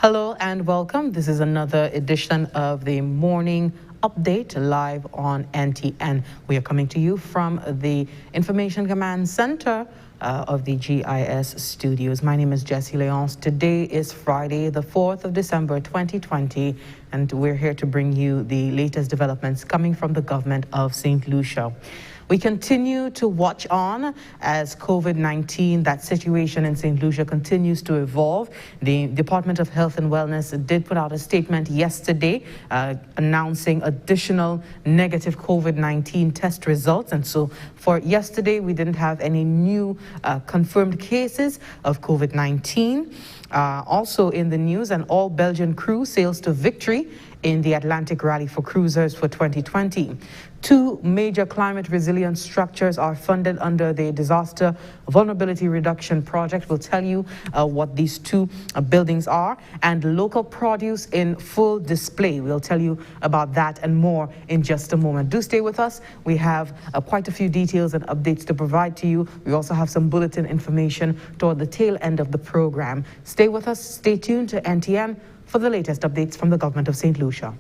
Hello and welcome. This is another edition of the Morning Update live on NTN. We are coming to you from the Information Command Center of the GIS studios. My name is Jessie Leonce. Today is Friday, the 4th of December, 2020, and we're here to bring you the latest developments coming from the government of St. Lucia. We continue to watch on as COVID-19, that situation in St. Lucia continues to evolve. The Department of Health and Wellness did put out a statement yesterday announcing additional negative COVID-19 test results. And so for yesterday, we didn't have any new confirmed cases of COVID-19. Also in the news, an all-Belgian crew sails to victory in the Atlantic Rally for Cruisers for 2020. Two major climate resilience structures are funded under the Disaster Vulnerability Reduction Project. We'll tell you what these two buildings are. And local produce in full display. We'll tell you about that and more in just a moment. Do stay with us. We have quite a few details and updates to provide to you. We also have some bulletin information toward the tail end of the program. Stay with us. Stay tuned to NTN for the latest updates from the government of St. Lucia.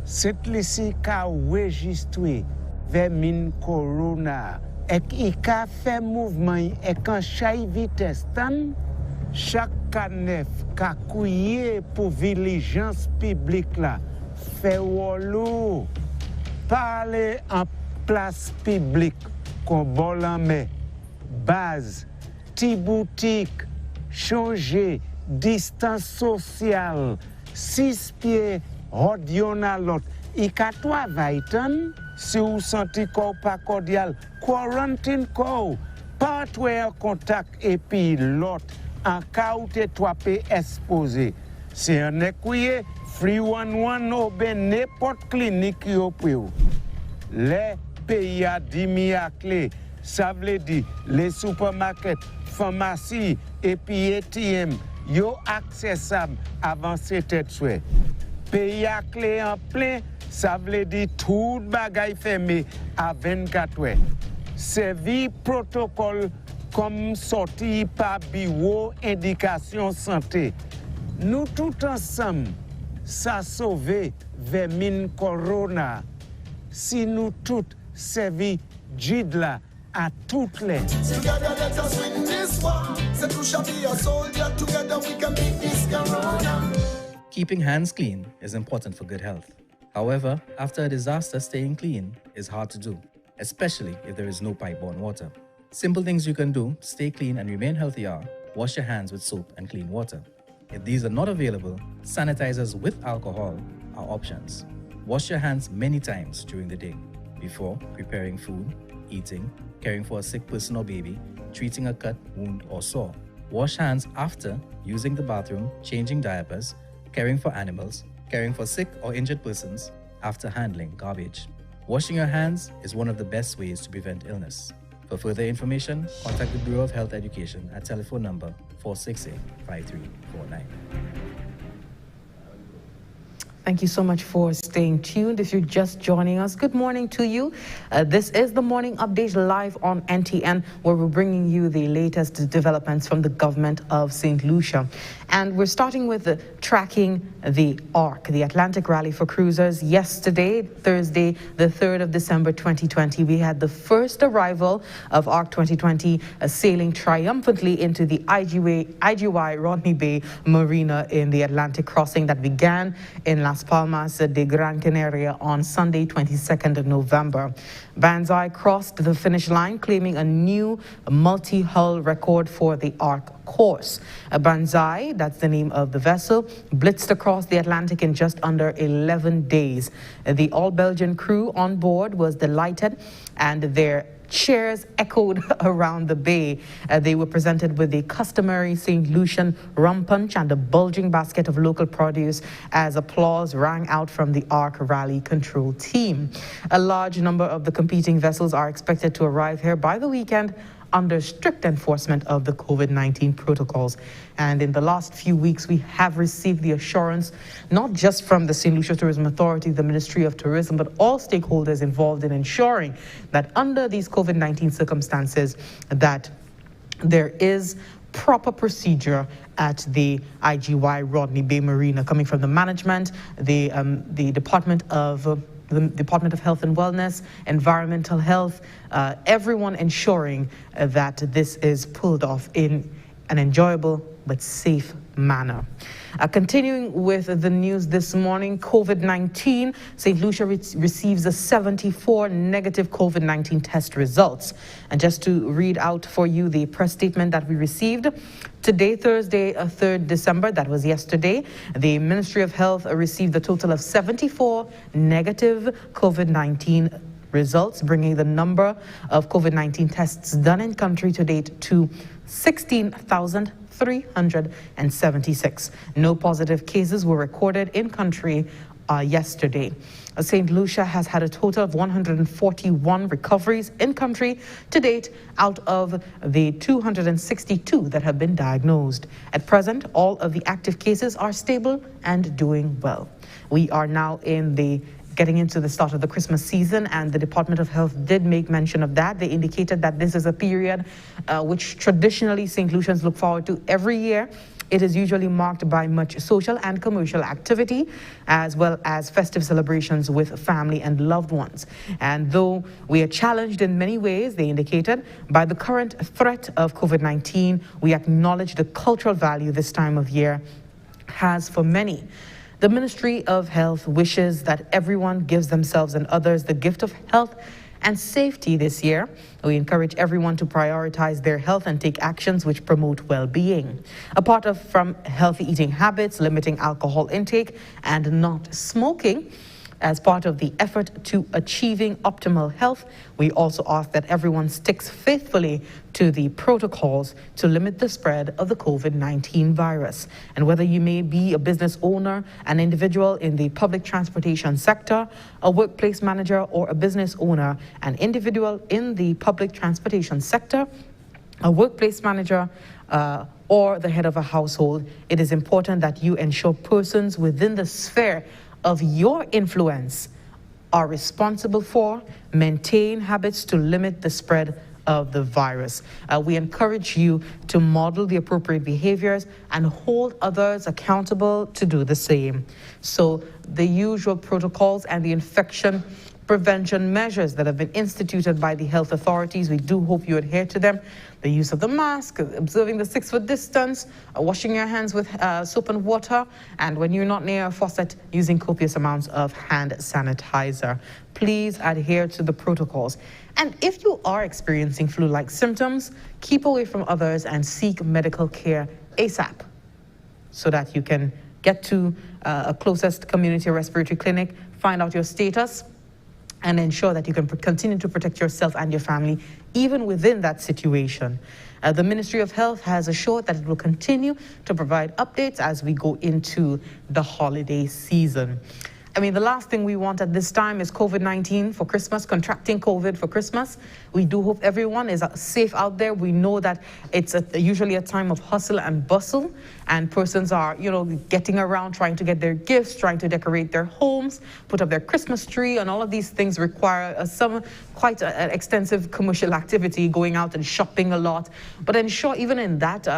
St. Lucia ka registre vermin corona ek I ka fait mouvement ek an chay vitesse tan chaque canef ka kouye pour vigilance publique la fait wolo parler en place publique kon bol en main base ti boutique changer distance sociale 6 pieds Rodyon à l'autre. I ka travail tan, si ou senti ko pa cordial, quarantine ko, pas en contact et puis l'autre, en cas où te toi pe exposé. C'est un écouye, free one ou ben n'importe clinique yo pou. Les pays a 10 000 à clé, ça veut dire les supermarkets, pharmacies et puis ATM, yo accessible avant c'était souhait. Pays à clé en plein, ça veut dire tout bagay fermé à 24 heures. Servi protocole comme sorti par bureau indication santé. Nous tout ensemble, ça sauver vermine corona. Si nous tout servi jidla à toutes les. Together let us win this war. St. Lucia be a soldier. Together we can beat this corona. Keeping hands clean is important for good health. However, after a disaster, staying clean is hard to do, especially if there is no pipe-borne water. Simple things you can do to stay clean and remain healthy are: wash your hands with soap and clean water. If these are not available, sanitizers with alcohol are options. Wash your hands many times during the day, before preparing food, eating, caring for a sick person or baby, treating a cut, wound, or sore. Wash hands after using the bathroom, changing diapers, caring for animals, caring for sick or injured persons, after handling garbage. Washing your hands is one of the best ways to prevent illness. For further information, contact the Bureau of Health Education at telephone number 468-5349. Thank you so much for staying tuned. If you're just joining us, good morning to you. This is the Morning Update live on NTN, where we're bringing you the latest developments from the government of St. Lucia. And we're starting with tracking the ARC, the Atlantic Rally for Cruisers. Yesterday, Thursday, the 3rd of December, 2020, we had the first arrival of ARC 2020 sailing triumphantly into the IGY Rodney Bay Marina in the Atlantic crossing that began in Las Palmas de Gran Canaria on Sunday, 22nd of November. Banzai crossed the finish line, claiming a new multi-hull record for the ARC course. Banzai, that's the name of the vessel, blitzed across the Atlantic in just under 11 days. The all-Belgian crew on board was delighted, and their cheers echoed around the bay. They were presented with the customary St. Lucian rum punch and a bulging basket of local produce as applause rang out from the ARC Rally Control team. A large number of the competing vessels are expected to arrive here by the weekend under strict enforcement of the COVID-19 protocols. And in the last few weeks, we have received the assurance, not just from the St. Lucia Tourism Authority, the Ministry of Tourism, but all stakeholders involved in ensuring that under these COVID-19 circumstances, that there is proper procedure at the IGY Rodney Bay Marina, coming from the management, the Department of Health and Wellness, Environmental Health, everyone ensuring that this is pulled off in an enjoyable but safe manner. Continuing with the news this morning, COVID-19, St. Lucia receives a 74 negative COVID-19 test results. And just to read out for you the press statement that we received, today, Thursday, 3rd December, that was yesterday, the Ministry of Health received a total of 74 negative COVID-19 results, bringing the number of COVID-19 tests done in country to date to 16,376. No positive cases were recorded in country yesterday. St. Lucia has had a total of 141 recoveries in country to date out of the 262 that have been diagnosed. At present, all of the active cases are stable and doing well. We are now getting into the start of the Christmas season, and the Department of Health did make mention of that. They indicated that this is a period which traditionally St. Lucians look forward to every year. It is usually marked by much social and commercial activity, as well as festive celebrations with family and loved ones. And though we are challenged in many ways, they indicated, by the current threat of COVID-19, we acknowledge the cultural value this time of year has for many. The Ministry of Health wishes that everyone gives themselves and others the gift of health and safety this year. We encourage everyone to prioritize their health and take actions which promote well-being. Apart from healthy eating habits, limiting alcohol intake, and not smoking, as part of the effort to achieving optimal health, we also ask that everyone sticks faithfully to the protocols to limit the spread of the COVID-19 virus. And whether you may be a business owner, an individual in the public transportation sector, a workplace manager, or a business owner, an individual in the public transportation sector, a workplace manager, or the head of a household, it is important that you ensure persons within the sphere of your influence are responsible for, maintain habits to limit the spread of the virus. We encourage you to model the appropriate behaviors and hold others accountable to do the same. So the usual protocols and the infection prevention measures that have been instituted by the health authorities, we do hope you adhere to them. The use of the mask, observing the 6-foot distance, washing your hands with soap and water, and when you're not near a faucet, using copious amounts of hand sanitizer. Please adhere to the protocols. And if you are experiencing flu-like symptoms, keep away from others and seek medical care ASAP so that you can get to a closest community respiratory clinic, find out your status, and ensure that you can continue to protect yourself and your family, even within that situation. The Ministry of Health has assured that it will continue to provide updates as we go into the holiday season. I mean, the last thing we want at this time is COVID-19 for Christmas, contracting COVID for Christmas. We do hope everyone is safe out there. We know that it's usually a time of hustle and bustle, and persons are, getting around trying to get their gifts, trying to decorate their homes, put up their Christmas tree, and all of these things require quite extensive commercial activity, going out and shopping a lot. But ensure even in that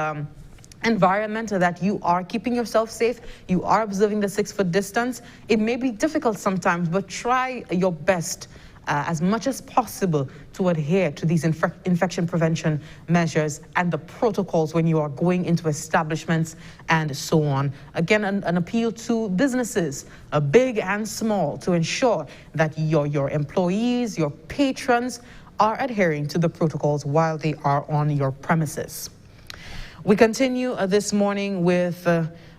environment that you are keeping yourself safe, you are observing the 6-foot distance. It may be difficult sometimes, but try your best as much as possible to adhere to these infection prevention measures and the protocols when you are going into establishments and so on. Again, an appeal to businesses, big and small, to ensure that your employees, your patrons are adhering to the protocols while they are on your premises. We continue this morning with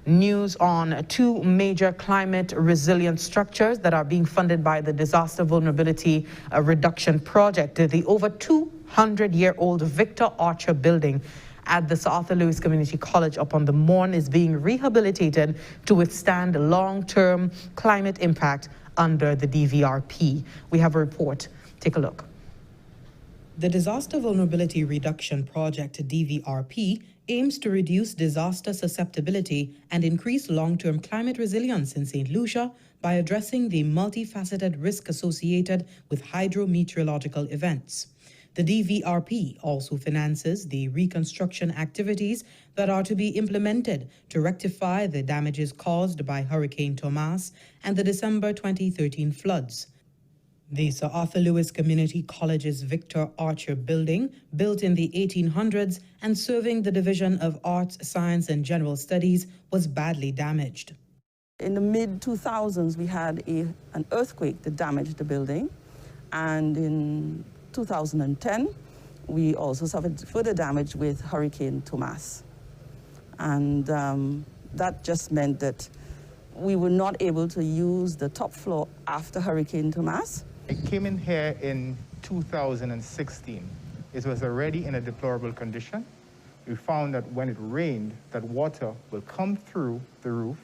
news on 2 major climate resilient structures that are being funded by the Disaster Vulnerability Reduction Project. The over 200-year-old Victor Archer building at the Sir Arthur Lewis Community College upon the Mourne is being rehabilitated to withstand long-term climate impact under the DVRP. We have a report. Take a look. The Disaster Vulnerability Reduction Project, DVRP, aims to reduce disaster susceptibility and increase long-term climate resilience in St. Lucia by addressing the multifaceted risk associated with hydrometeorological events. The DVRP also finances the reconstruction activities that are to be implemented to rectify the damages caused by Hurricane Tomas and the December 2013 floods. The Sir Arthur Lewis Community College's Victor Archer building, built in the 1800s and serving the Division of Arts, Science and General Studies, was badly damaged. In the mid-2000s, we had an earthquake that damaged the building, and in 2010, we also suffered further damage with Hurricane Tomas. And that just meant that we were not able to use the top floor after Hurricane Tomas. I came in here in 2016. It was already in a deplorable condition. We found that when it rained, that water will come through the roof,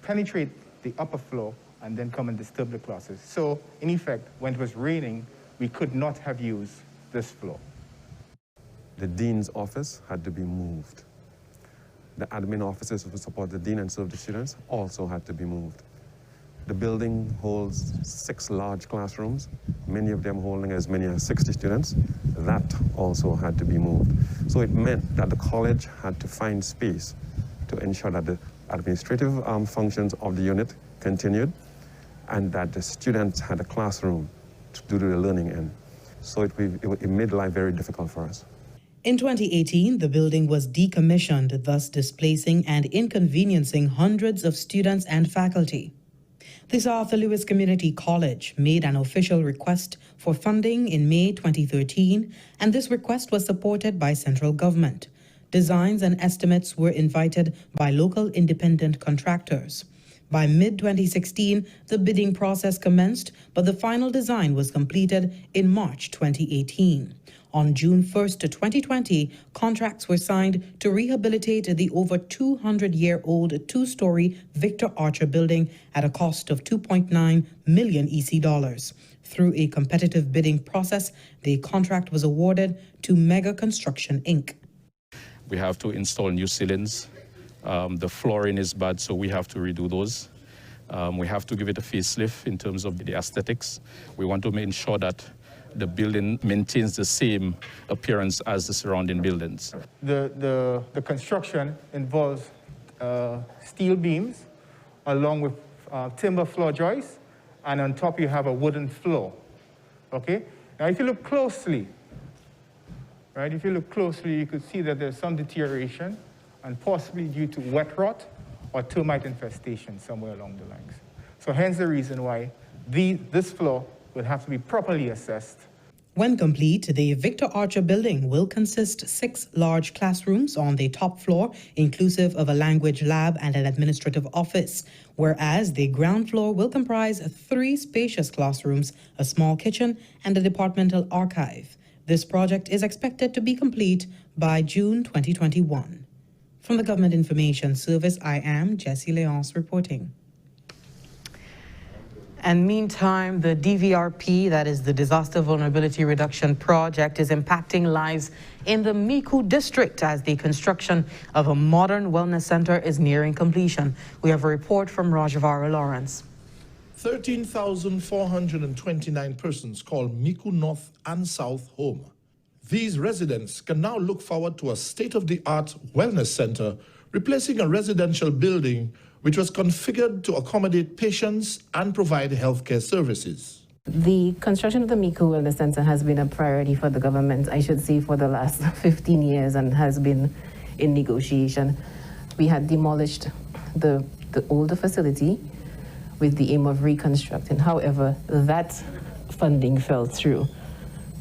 penetrate the upper floor, and then come and disturb the classes. So, in effect, when it was raining, we could not have used this floor. The dean's office had to be moved. The admin offices to support the dean and serve the students also had to be moved. The building holds 6 large classrooms, many of them holding as many as 60 students. That also had to be moved. So it meant that the college had to find space to ensure that the administrative functions of the unit continued, and that the students had a classroom to do the learning in. So it made life very difficult for us. In 2018, the building was decommissioned, thus displacing and inconveniencing hundreds of students and faculty. The Sir Arthur Lewis Community College made an official request for funding in May 2013, and this request was supported by central government. Designs and estimates were invited by local independent contractors. By mid-2016, the bidding process commenced, but the final design was completed in March 2018. On June 1st, 2020, contracts were signed to rehabilitate the over 200-year-old 2-story Victor Archer building at a cost of $2.9 million EC dollars. Through a competitive bidding process, the contract was awarded to Mega Construction, Inc. We have to install new ceilings. The flooring is bad, so we have to redo those. We have to give it a facelift in terms of the aesthetics. We want to make sure that the building maintains the same appearance as the surrounding buildings. The construction involves steel beams along with timber floor joists, and on top you have a wooden floor. Okay? Now if you look closely, right, you could see that there's some deterioration, and possibly due to wet rot or termite infestation somewhere along the lines. So hence the reason why this floor will have to be properly assessed. When complete, the Victor Archer building will consist 6 large classrooms on the top floor, inclusive of a language lab and an administrative office, whereas the ground floor will comprise 3 spacious classrooms, a small kitchen, and a departmental archive. This project is expected to be complete by June 2021. From the Government Information Service, I am Jessie Leonce reporting. And meantime, the DVRP, that is the Disaster Vulnerability Reduction Project, is impacting lives in the Miku district as the construction of a modern wellness center is nearing completion. We have a report from Rajavara Lawrence. 13,429 persons call Miku North and South home. These residents can now look forward to a state-of-the-art wellness center, replacing a residential building which was configured to accommodate patients and provide healthcare services. The construction of the Miku Wellness Center has been a priority for the government, I should say, for the last 15 years and has been in negotiation. We had demolished the older facility with the aim of reconstructing. However, that funding fell through.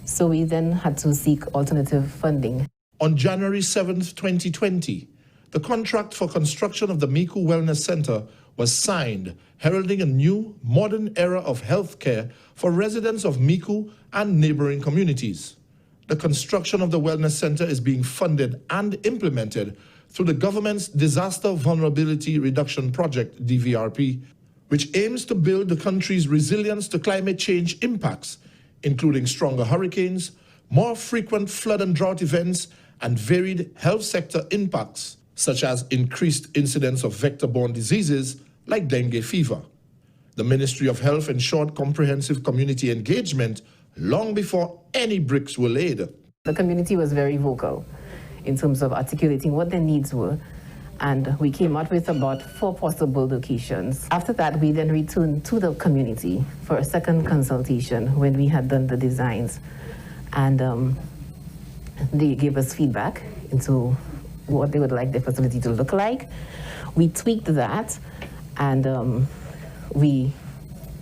So we then had to seek alternative funding. On January 7th, 2020, the contract for construction of the Miku Wellness Center was signed, heralding a new, modern era of healthcare for residents of Miku and neighboring communities. The construction of the Wellness Center is being funded and implemented through the government's Disaster Vulnerability Reduction Project, DVRP, which aims to build the country's resilience to climate change impacts, including stronger hurricanes, more frequent flood and drought events, and varied health sector impacts, such as increased incidence of vector-borne diseases like dengue fever. The Ministry of Health ensured comprehensive community engagement long before any bricks were laid. The community was very vocal in terms of articulating what their needs were, and we came out with about 4 possible locations. After that, we then returned to the community for a second consultation when we had done the designs, and they gave us feedback into what they would like the facility to look like. We tweaked that, and we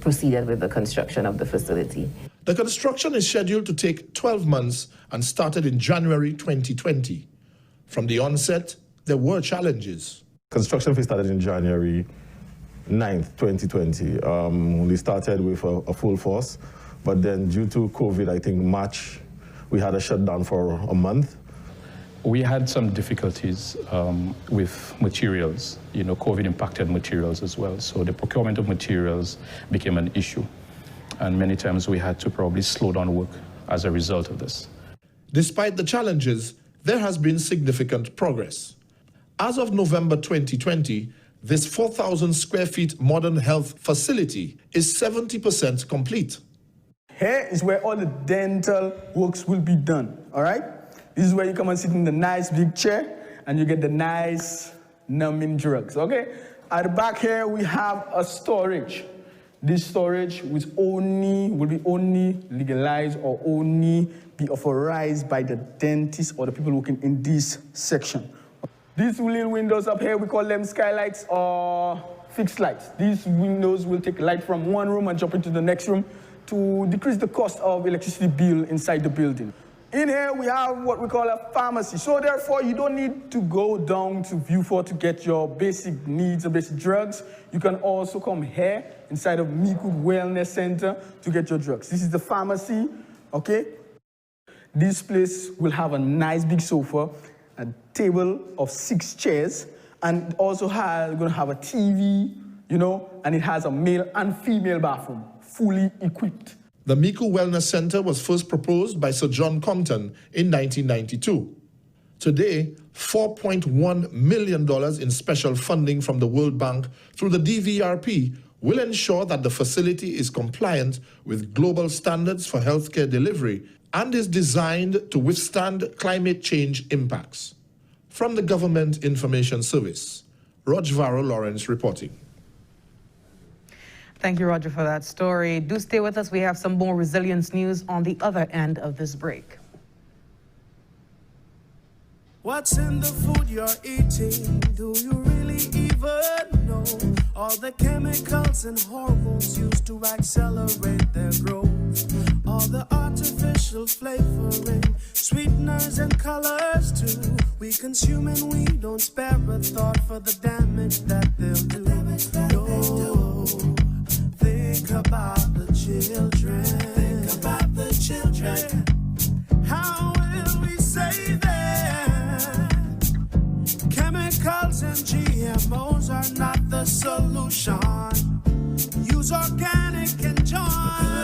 proceeded with the construction of the facility. The construction is scheduled to take 12 months and started in January 2020. From the onset, there were challenges. Construction phase started in January 9th, 2020. We started with a full force, but then due to COVID, I think March, we had a shutdown for a month. We had some difficulties with materials. You know, COVID impacted materials as well. So the procurement of materials became an issue. And many times we had to probably slow down work as a result of this. Despite the challenges, there has been significant progress. As of November 2020, this 4,000 square feet modern health facility is 70% complete. Here is where all the dental works will be done, all right? This is where you come and sit in the nice big chair and you get the nice numbing drugs, okay? At the back here, we have a storage. This storage will be only legalized or only be authorized by the dentist or the people working in this section. These little windows up here, we call them skylights or fixed lights. These windows will take light from one room and jump into the next room to decrease the cost of electricity bill inside the building. In here, we have what we call a pharmacy. So therefore, you don't need to go down to Viewfort to get your basic needs or basic drugs. You can also come here inside of Miku Wellness Center to get your drugs. This is the pharmacy, okay? This place will have a nice big sofa, a table of 6 chairs, and also going to have a TV, you know, and it has a male and female bathroom, fully equipped. The Miku Wellness Center was first proposed by Sir John Compton in 1992. Today, $4.1 million in special funding from the World Bank through the DVRP will ensure that the facility is compliant with global standards for healthcare delivery and is designed to withstand climate change impacts. From the Government Information Service, Rojvaro Lawrence reporting. Thank you, Roger, for that story. Do stay with us. We have some more resilience news on the other end of this break. What's in the food you're eating? Do you really even know? All the chemicals and hormones used to accelerate their growth. All the artificial flavoring, sweeteners and colors too. We consume and we don't spare a thought for the damage that they'll do. Think about the children. Think about the children. How will we save them? Chemicals and GMOs are not the solution. Use organic and join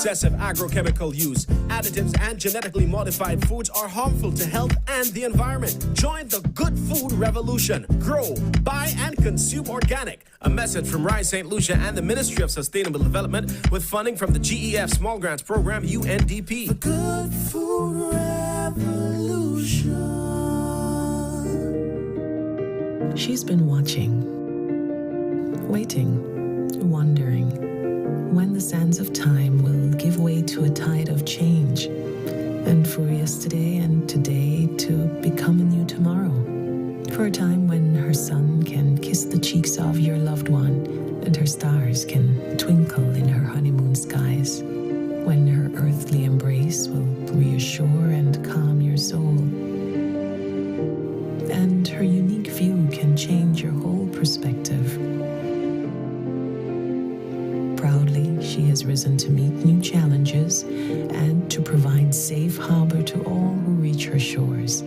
Excessive agrochemical use, additives, and genetically modified foods are harmful to health and the environment. Join the good food revolution. Grow, buy, and consume organic. A message from Rise St. Lucia and the Ministry of Sustainable Development with funding from the GEF Small Grants Program, UNDP. The good food revolution. She's been watching, waiting, wondering when the sands of time will give way to a tide of change, and for yesterday and today to become a new tomorrow. For a time when her sun can kiss the cheeks of your loved one, and her stars can twinkle in her honeymoon skies. When her earthly embrace will reassure and calm your soul. And her unique view can change your whole perspective. Proudly, she has risen to meet new challenges and to provide safe harbor to all who reach her shores.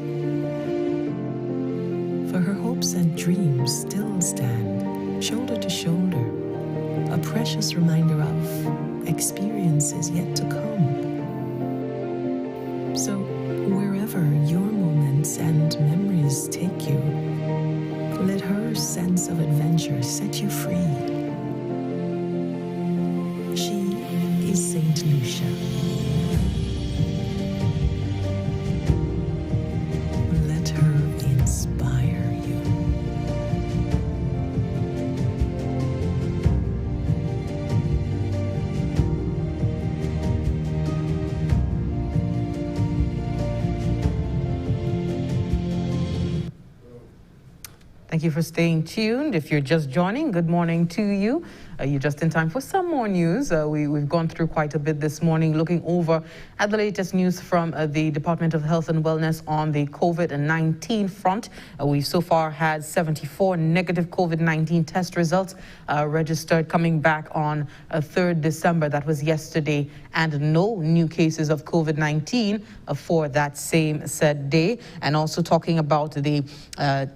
For her hopes and dreams still stand, shoulder to shoulder, a precious reminder of experiences yet to come. So, wherever your moments and memories take you, let her sense of adventure set you free. Thank you for staying tuned. If you're just joining, good morning to you. You're just in time for some more news. We've gone through quite a bit this morning, looking over at the latest news from the Department of Health and Wellness on the COVID-19 front. We've so far had 74 negative COVID-19 test results registered coming back on 3rd December. That was yesterday, and no new cases of COVID-19 for that same said day. And also talking about the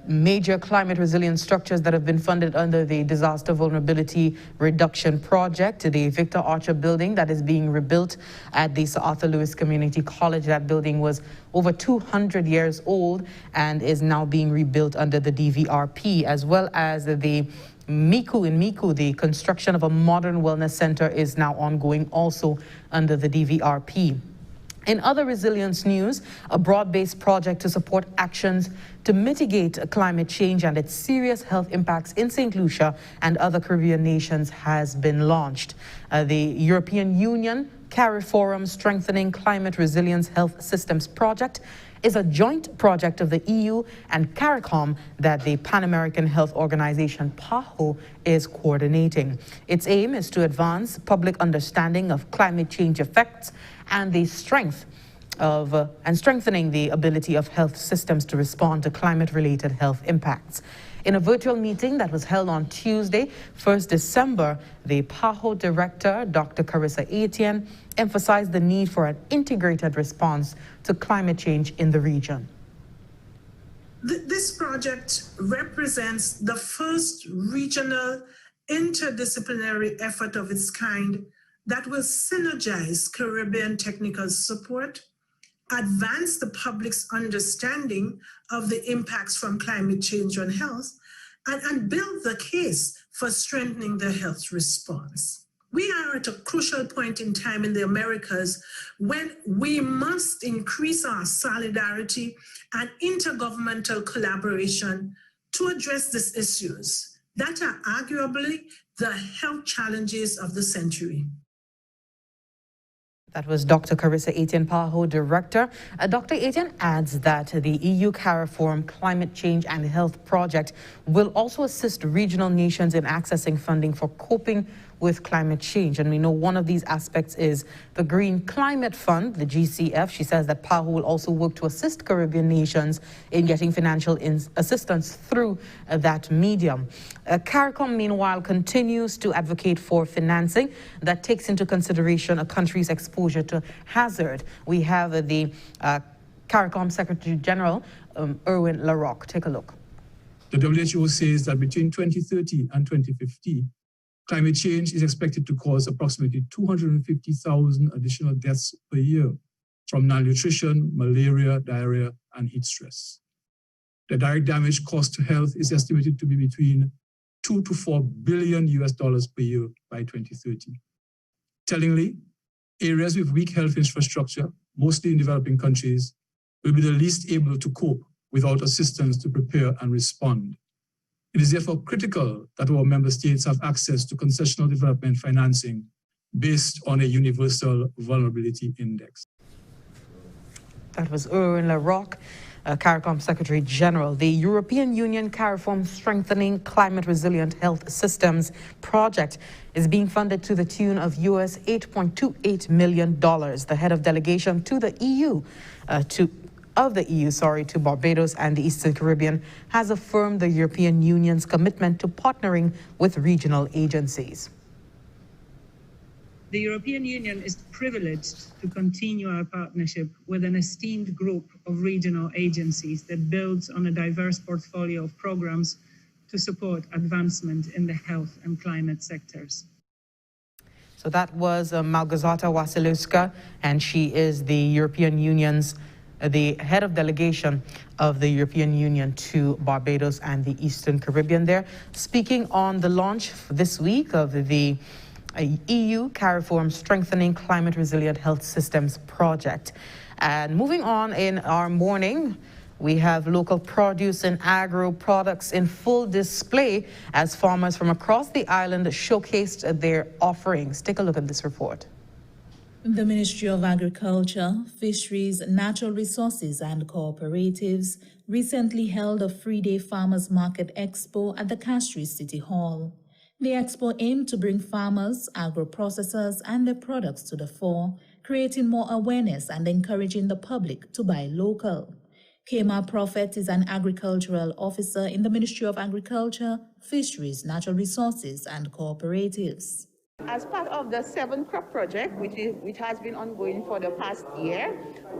major climate resilience structures that have been funded under the Disaster Vulnerability Reduction Project, the Victor Archer building that is being rebuilt at the Sir Arthur Lewis Community College. That building was over 200 years old and is now being rebuilt under the DVRP, as well as the Miku in Miku. The construction of a modern wellness center is now ongoing also under the DVRP. In other resilience news, a broad-based project to support actions to mitigate climate change and its serious health impacts in St. Lucia and other Caribbean nations has been launched. The European Union CARIFORUM Strengthening Climate Resilience Health Systems Project is a joint project of the EU and CARICOM that the Pan-American Health Organization, PAHO, is coordinating. Its aim is to advance public understanding of climate change effects and the strength of and strengthening the ability of health systems to respond to climate-related health impacts. In a virtual meeting that was held on Tuesday, 1st December, the PAHO director, Dr. Carissa Etienne, emphasized the need for an integrated response to climate change in the region. This project represents the first regional interdisciplinary effort of its kind that will synergize Caribbean technical support, advance the public's understanding of the impacts from climate change on health, and build the case for strengthening the health response. We are at a crucial point in time in the Americas when we must increase our solidarity and intergovernmental collaboration to address these issues that are arguably the health challenges of the century. That was Dr. Carissa Etienne, PAHO Director. Dr. Etienne adds that the EU CARIFORUM Climate Change and Health Project will also assist regional nations in accessing funding for coping with climate change. And we know one of these aspects is the Green Climate Fund, the GCF. She says that PAHO will also work to assist Caribbean nations in getting financial assistance through that medium. CARICOM, meanwhile, continues to advocate for financing that takes into consideration a country's exposure to hazard. We have the CARICOM Secretary General, Erwin Larocque. Take a look. The WHO says that between 2030 and 2050, climate change is expected to cause approximately 250,000 additional deaths per year from malnutrition, malaria, diarrhea, and heat stress. The direct damage cost to health is estimated to be between $2 to $4 billion per year by 2030. Tellingly, areas with weak health infrastructure, mostly in developing countries, will be the least able to cope without assistance to prepare and respond. It is therefore critical that our member states have access to concessional development financing based on a universal vulnerability index. That was Erwin Larocque, CARICOM Secretary General. The European Union CARIFORUM Strengthening Climate Resilient Health Systems project is being funded to the tune of US $8.28 million. The head of delegation to the EU, to Barbados and the Eastern Caribbean has affirmed the European Union's commitment to partnering with regional agencies. The European Union is privileged to continue our partnership with an esteemed group of regional agencies that builds on a diverse portfolio of programs to support advancement in the health and climate sectors. So that was Malgorzata Wasilewska, and she is the European Union's the head of delegation of the European Union to Barbados and the Eastern Caribbean there, speaking on the launch this week of the EU CARIFORUM Strengthening Climate Resilient Health Systems project. And moving on in our morning, we have local produce and agro products in full display as farmers from across the island showcased their offerings. Take a look at this report. The Ministry of Agriculture, Fisheries, Natural Resources and Cooperatives recently held a three-day farmers market expo at the Castries City Hall. The expo aimed to bring farmers, agro-processors and their products to the fore, creating more awareness and encouraging the public to buy local. Kema Prophet is an agricultural officer in the Ministry of Agriculture, Fisheries, Natural Resources and Cooperatives. As part of the 7 Crop Project, which has been ongoing for the past year,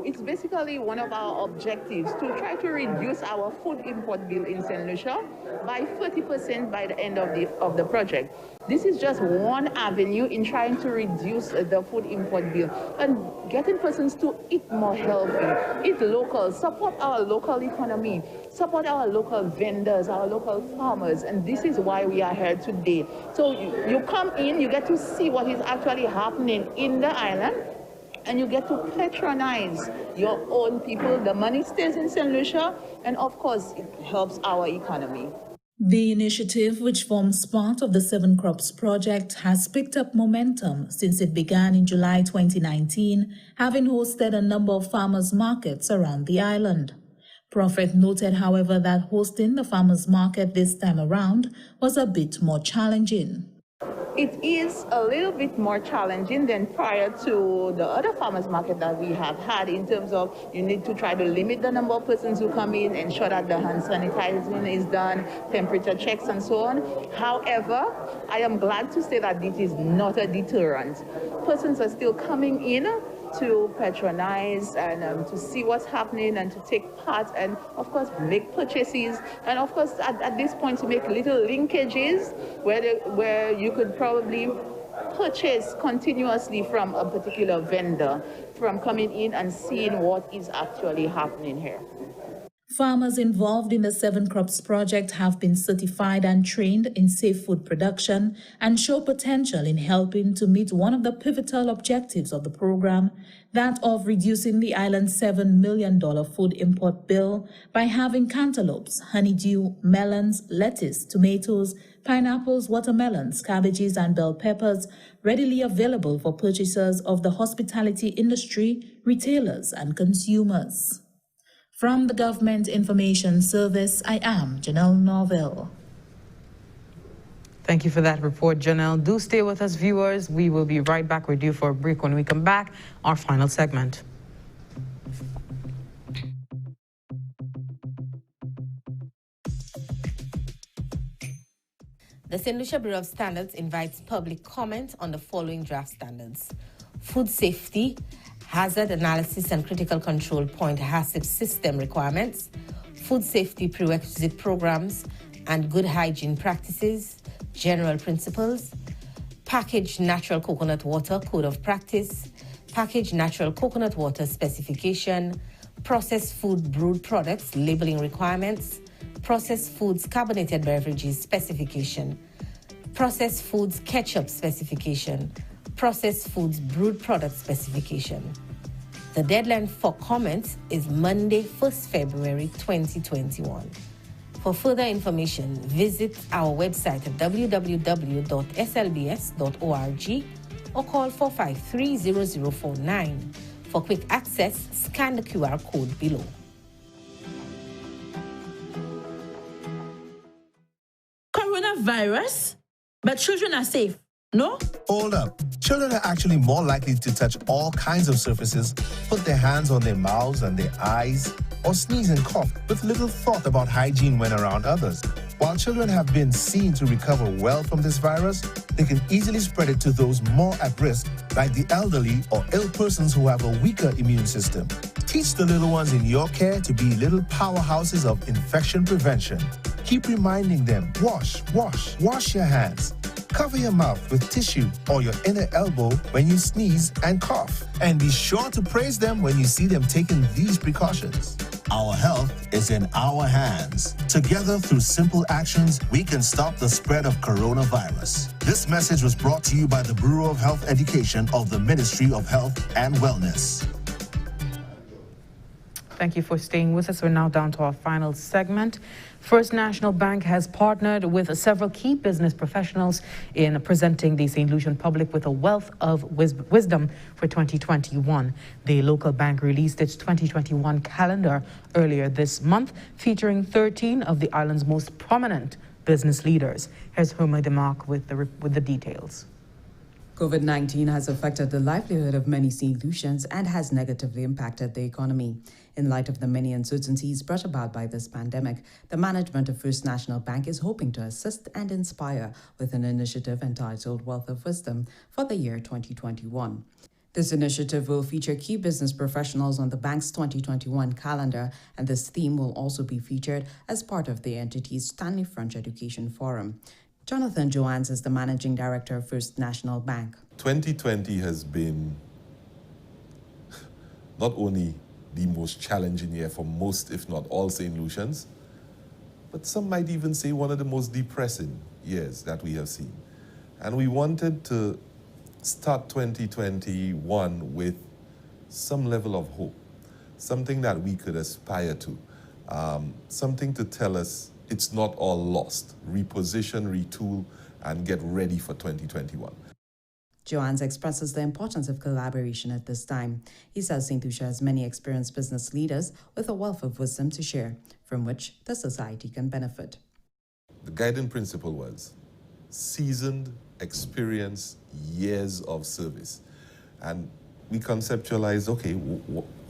it's basically one of our objectives to try to reduce our food import bill in St. Lucia by 30% by the end of the project. This is just one avenue in trying to reduce the food import bill and getting persons to eat more healthy, eat local, support our local economy, support our local vendors, our local farmers, and this is why we are here today. So you come in, you get to see what is actually happening in the island, and you get to patronize your own people. The money stays in St. Lucia, and of course, it helps our economy. The initiative, which forms part of the 7 Crops project, has picked up momentum since it began in July 2019, having hosted a number of farmers' markets around the island. Prophet noted, however, that hosting the farmers' market this time around was a bit more challenging. It is a little bit more challenging than prior to the other farmers market that we have had, in terms of you need to try to limit the number of persons who come in, ensure that the hand sanitizing is done, temperature checks and so on. However, I am glad to say that this is not a deterrent. Persons are still coming in to patronize and to see what's happening and to take part and of course make purchases, and of course at this point to make little linkages where you could probably purchase continuously from a particular vendor, from coming in and seeing what is actually happening here. Farmers involved in the 7 Crops project have been certified and trained in safe food production and show potential in helping to meet one of the pivotal objectives of the program, that of reducing the island's $7 million food import bill by having cantaloupes, honeydew, melons, lettuce, tomatoes, pineapples, watermelons, cabbages, and bell peppers readily available for purchasers of the hospitality industry, retailers, and consumers. From the Government Information Service, I am Janelle Norville. Thank you for that report, Janelle. Do stay with us, viewers. We will be right back. We're due for a break. When we come back, our final segment. The St. Lucia Bureau of Standards invites public comment on the following draft standards: food safety, hazard analysis and critical control point HACCP system requirements, food safety prerequisite programs and good hygiene practices, general principles, packaged natural coconut water code of practice, packaged natural coconut water specification, processed food brewed products labeling requirements, processed foods carbonated beverages specification, processed foods ketchup specification, processed foods brewed product specification. The deadline for comments is Monday, 1st February 2021. For further information, visit our website at www.slbs.org or call 453-0049. For quick access, scan the QR code below. Coronavirus? But children are safe, no? Hold up. Children are actually more likely to touch all kinds of surfaces, put their hands on their mouths and their eyes, or sneeze and cough with little thought about hygiene when around others. While children have been seen to recover well from this virus, they can easily spread it to those more at risk, like the elderly or ill persons who have a weaker immune system. Teach the little ones in your care to be little powerhouses of infection prevention. Keep reminding them, wash your hands. Cover your mouth with tissue or your inner elbow when you sneeze and cough. And be sure to praise them when you see them taking these precautions. Our health is in our hands. Together, through simple actions, we can stop the spread of coronavirus. This message was brought to you by the Bureau of Health Education of the Ministry of Health and Wellness. Thank you for staying with us. We're now down to our final segment. First National Bank has partnered with several key business professionals in presenting the St. Lucian public with a wealth of wisdom for 2021. The local bank released its 2021 calendar earlier this month, featuring 13 of the island's most prominent business leaders. Here's Homer DeMarc with the details. COVID-19 has affected the livelihood of many St. Lucians and has negatively impacted the economy. In light of the many uncertainties brought about by this pandemic, the management of First National Bank is hoping to assist and inspire with an initiative entitled Wealth of Wisdom for the year 2021. This initiative will feature key business professionals on the bank's 2021 calendar, and this theme will also be featured as part of the entity's Stanley French Education Forum. Jonathan Joans is the Managing Director of First National Bank. 2020 has been not only the most challenging year for most, if not all, St. Lucians, but some might even say one of the most depressing years that we have seen. And we wanted to start 2021 with some level of hope, something that we could aspire to, something to tell us it's not all lost. Reposition, retool, and get ready for 2021. Joans expresses the importance of collaboration at this time. He says St. Lucia has many experienced business leaders with a wealth of wisdom to share, from which the society can benefit. The guiding principle was seasoned, experienced, years of service. And we conceptualized, okay,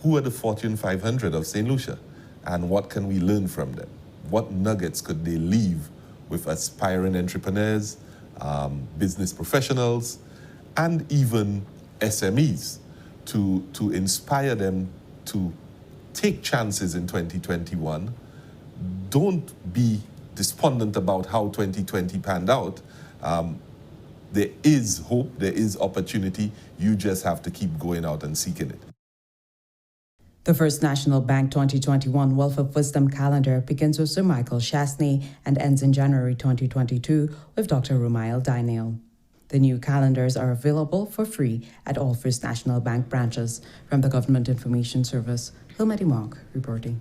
who are the Fortune 500 of St. Lucia? And what can we learn from them? What nuggets could they leave with aspiring entrepreneurs, business professionals, and even SMEs to inspire them to take chances in 2021. Don't be despondent about how 2020 panned out. There is hope, there is opportunity. You just have to keep going out and seeking it. The First National Bank 2021 Wealth of Wisdom calendar begins with Sir Michael Chasney and ends in January 2022 with Dr. Rumail Daniel. The new calendars are available for free at all First National Bank branches. From the Government Information Service, Hilma DeMarc reporting.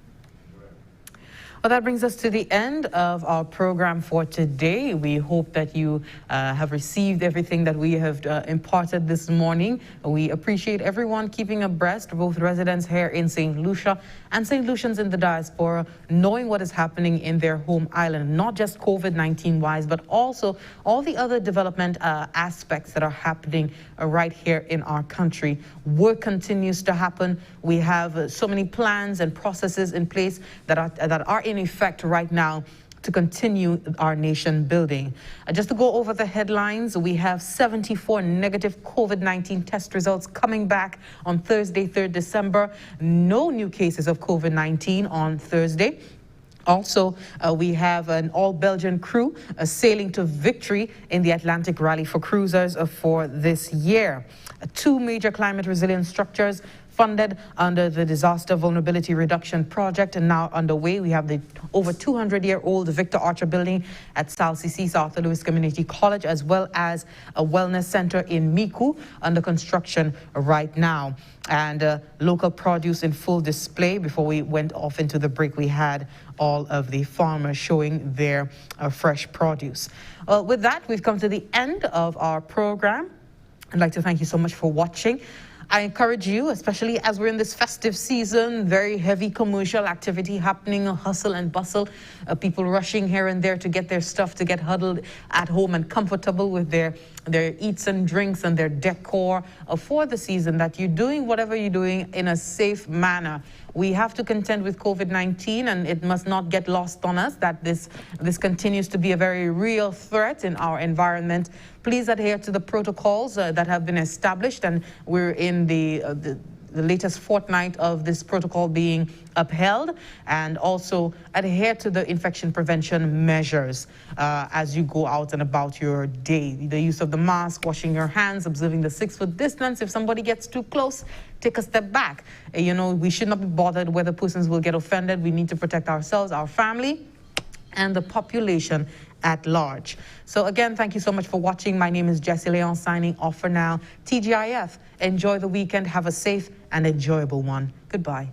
Well, that brings us to the end of our program for today. We hope that you have received everything that we have imparted this morning. We appreciate everyone keeping abreast, both residents here in St. Lucia and St. Lucians in the diaspora, knowing what is happening in their home island, not just COVID-19 wise, but also all the other development aspects that are happening right here in our country. Work continues to happen. We have so many plans and processes in place that are in effect right now to continue our nation building. Just to go over the headlines, we have 74 negative COVID-19 test results coming back on Thursday, 3rd December. No new cases of COVID-19 on Thursday. Also, we have an all-Belgian crew sailing to victory in the Atlantic Rally for Cruisers for this year. 2 major climate resilience structures funded under the Disaster Vulnerability Reduction Project and now underway. We have the over 200-year-old Victor Archer building at South Arthur Lewis Community College, as well as a wellness center in Miku under construction right now. And local produce in full display. Before we went off into the break, we had all of the farmers showing their fresh produce. With that, we've come to the end of our program. I'd like to thank you so much for watching. I encourage you, especially as we're in this festive season, very heavy commercial activity happening, hustle and bustle, people rushing here and there to get their stuff, to get huddled at home and comfortable with their eats and drinks and their decor for the season, that you're doing whatever you're doing in a safe manner. We have to contend with COVID-19, and it must not get lost on us that this continues to be a very real threat in our environment. Please adhere to the protocols that have been established, and we're in the latest fortnight of this protocol being upheld, and also adhere to the infection prevention measures as you go out and about your day. The use of the mask, washing your hands, observing the 6-foot distance. If somebody gets too close, take a step back. You know, we should not be bothered whether persons will get offended. We need to protect ourselves, our family, and the population at large. So again, thank you so much for watching. My name is Jessie Leon, signing off for now. TGIF, enjoy the weekend. Have a safe and enjoyable one. Goodbye.